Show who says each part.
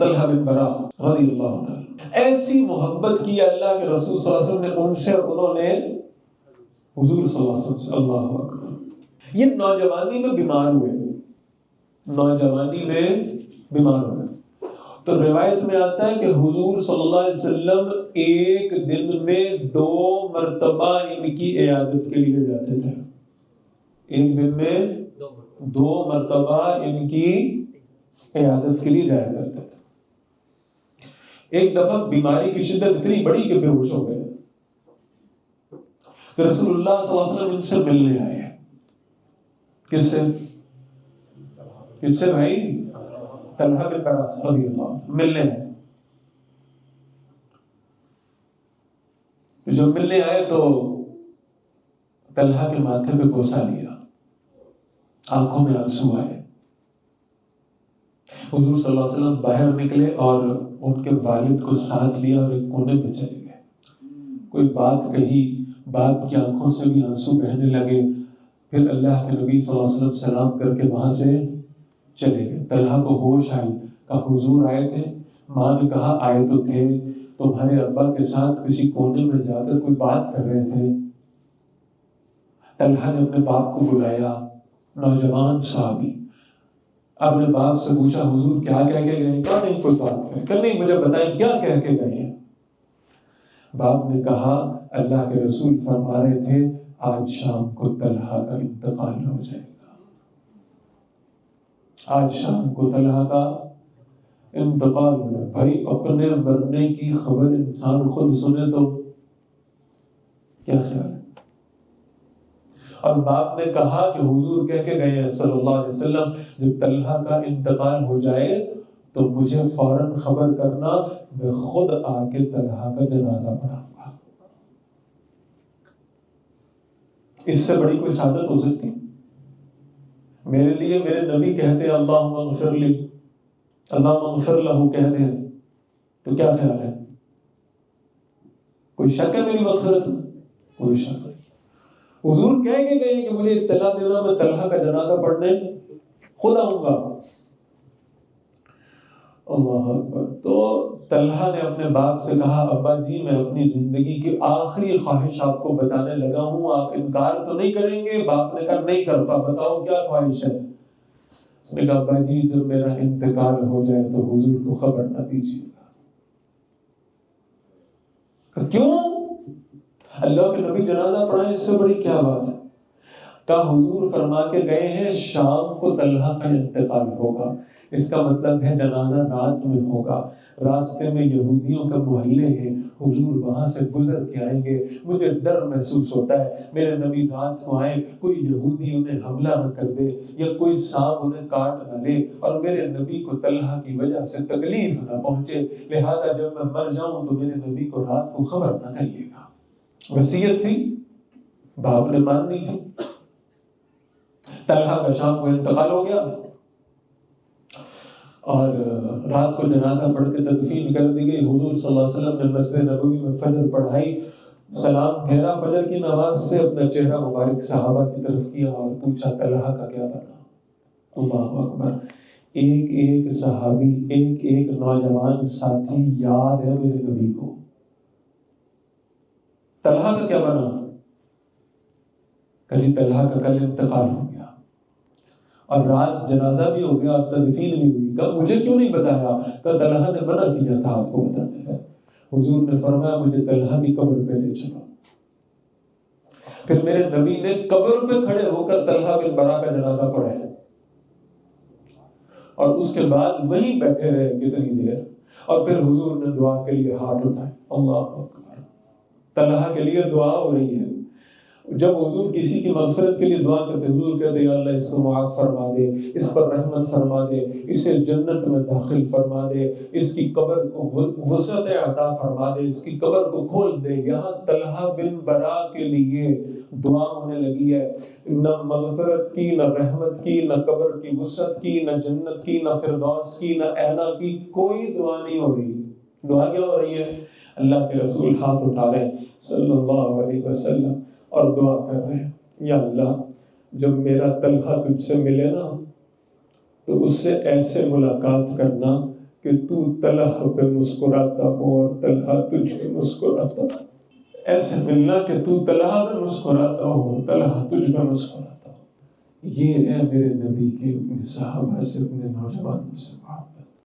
Speaker 1: طلحہ بن برا رضی اللہ عنہ، ایسی محبت کی اللہ کے رسول صلی اللہ علیہ وسلم نے ان سے، اور انہوں نے حضور صلی اللہ علیہ وسلم سے۔ اللہ اکبر۔ یہ نوجوانی میں بیمار ہوئے، نوجوانی میں بیمار ہوئے، تو روایت میں آتا ہے کہ حضور صلی اللہ علیہ وسلم ایک دن میں 2 مرتبہ ان کی عیادت کے لیے جاتے تھے، ایک دن میں 2 مرتبہ ان کی عیادت کے لیے جایا کرتے تھے۔ ایک دفعہ بیماری کی شدت اتنی بڑی کہ بے ہوش ہو گئے، تو رسول اللہ صلی اللہ علیہ وسلم ان سے ملنے آئے۔ کس سے بھائی؟ طلحہ بن برا رضی اللہ عنہ ملنے آئے۔ جب ملنے آئے تو طلحہ کے ماتھے پہ بوسہ لیا، آنکھوں میں آنسو آئے۔ حضور صلی اللہ علیہ وسلم باہر نکلے اور ان کے والد کو ساتھ لیا اور ایک کونے پہ چلے گئے۔ کوئی بات کہی، باپ کی آنکھوں سے بھی آنسو بہنے لگے۔ پھر اللہ کے نبی صلی اللہ علیہ وسلم سلام کر کے وہاں سے چلے گئے۔ طلحہ کو ہوش آئی، کہا حضور آئے تھے؟ ماں نے کہا آئے تو تھے، تمہارے ابا کے ساتھ کسی کونے میں جا کر کوئی بات کر رہے تھے۔ طلحہ نے اپنے باپ کو بلایا، نوجوان صحابی، اپنے باپ سے پوچھا حضور کیا کہہ کے گئے؟ کہا نہیں کوئی بات کرے، کہ نہیں مجھے بتائیں کیا کہہ کے گئے ہیں؟ باپ نے کہا اللہ کے رسول فرما رہے تھے آج شام کو طلحہ کا انتقال ہو جائے گا، آج شام کو طلحہ کا انتقال ہو جائے۔ بھائی اپنے مرنے کی خبر انسان خود سنے تو کیا خیال ہے؟ اور باپ نے کہا کہ حضور کہہ کے گئے ہیں صلی اللہ علیہ وسلم جب طلحہ کا انتقال ہو جائے تو مجھے فوراً خبر کرنا، میں خود آ کے طلحہ کا جنازہ پڑھاؤں گا۔ اس سے بڑی کوئی سعادت ہو سکتی؟ میرے لیے میرے نبی کہتے ہیں اللہم اغفر لی، اللہم اغفر لہو کہتے ہیں، تو کیا خیال ہے؟ کوئی شک ہے میری مغفرت میں؟ کوئی شک نہیں۔ حضور کہہ کے گئے کہ مجھے اطلاع دینا، میں طلحہ کا جنازہ پڑھنے خود آؤں گا۔ اللہ اکبر۔ تو طلحہ نے اپنے باپ سے کہا ابا جی میں اپنی زندگی کی آخری خواہش آپ کو بتانے لگا ہوں، آپ انکار تو نہیں کریں گے؟ باپ نے کہا نہیں کرتا، بتاؤ کیا خواہش ہے؟ اس نے کہا ابا جی جب میرا انتقال ہو جائے تو حضور کو خبر نہ دیجیے گا۔ کیوں؟ اللہ کے نبی جنازہ پڑھائیں، اس سے بڑی کیا بات ہے؟ کہا حضور فرما کے گئے ہیں شام کو طلحہ کا انتقال ہوگا، اس کا مطلب ہے جنازہ رات میں ہوگا، راستے میں یہودیوں کا محلے ہیں، حضور وہاں سے گزر کے آئیں گے، مجھے ڈر محسوس ہوتا ہے میرے نبی رات کو آئیں، کوئی یہودی انہیں حملہ نہ کر دے یا کوئی سانپ انہیں کاٹ نہ لے اور میرے نبی کو طلحہ کی وجہ سے تکلیف نہ پہنچے، لہذا جب میں مر جاؤں تو میرے نبی کو رات کو خبر نہ کریے گا۔ وصیت تھی، باپ نے ماننی تھی۔ طلحہ کا شام کو انتقال ہو گیا اور رات کو جنازہ پڑھ کے تدفین کر دی گئی۔ حضور صلی اللہ علیہ وسلم نے مسجد نبوی میں فجر پڑھائی، سلام پھیرا فجر کی نماز سے، اپنا چہرہ مبارک صحابہ کی طرف کیا اور پوچھا طلحہ کا کیا بنا؟ اللہ اکبر۔ ایک ایک صحابی، ایک ایک نوجوان ساتھی یاد ہے میرے نبی کو۔ طلحہ کا کیا بنا؟ کہ طلحہ کا کل انتقال ہو گیا اور رات جنازہ بھی ہو گیا اور تدفین بھی ہوئی۔ کب مجھے کیوں نہیں بتایا؟ کہ طلحہ نے منع کیا تھا آپ کو بتانے سے۔ حضور نے فرمایا مجھے طلحہ کی قبر پہ لے چلو۔ پھر میرے نبی نے قبر پہ کھڑے ہو کر طلحہ بن برا کا جنازہ پڑھایا اور اس کے بعد وہیں بیٹھے رہے کتنی دیر، اور پھر حضور نے دعا کے لیے ہاتھ اٹھائے۔ اللہ اکبر۔ طلحہ کے لیے دعا ہو رہی ہے۔ جب حضور کسی کی مغفرت کے لیے دعا کرتے حضور کہتے یا اللہ اس کو معاف فرما دے، اس پر رحمت فرما دے، اسے جنت میں داخل فرما دے، اس کی قبر کو وسعت عطا فرما دے، اس کی قبر کو کھول دے۔ یہاں طلحہ بن برا کے لیے دعا ہونے لگی ہے، نہ مغفرت کی، نہ رحمت کی، نہ قبر کی وسعت کی، نہ جنت کی، نہ فردوس کی، نہ اعلیٰ کی، کوئی دعا نہیں ہو رہی۔ دعا کیا ہو رہی ہے؟ اللہ کے رسول ہاتھ اٹھا رہے ہیں صلی اللہ علیہ وسلم اور دعا کر رہے ہیں یا اللہ جب میرا طلحہ تجھ سے ملے نا تو اس سے ایسے ملاقات کرنا کہ تو طلحہ پہ مسکراتا ہو اور طلحہ تجھ پہ مسکراتا ہو، ایسے ملنا کہ تو طلحہ پہ مسکراتا ہو طلحہ تجھ پہ مسکراتا ہو۔ یہ ہے میرے نبی کے اپنے صحابہ سے، اپنے نوجوانوں سے بات۔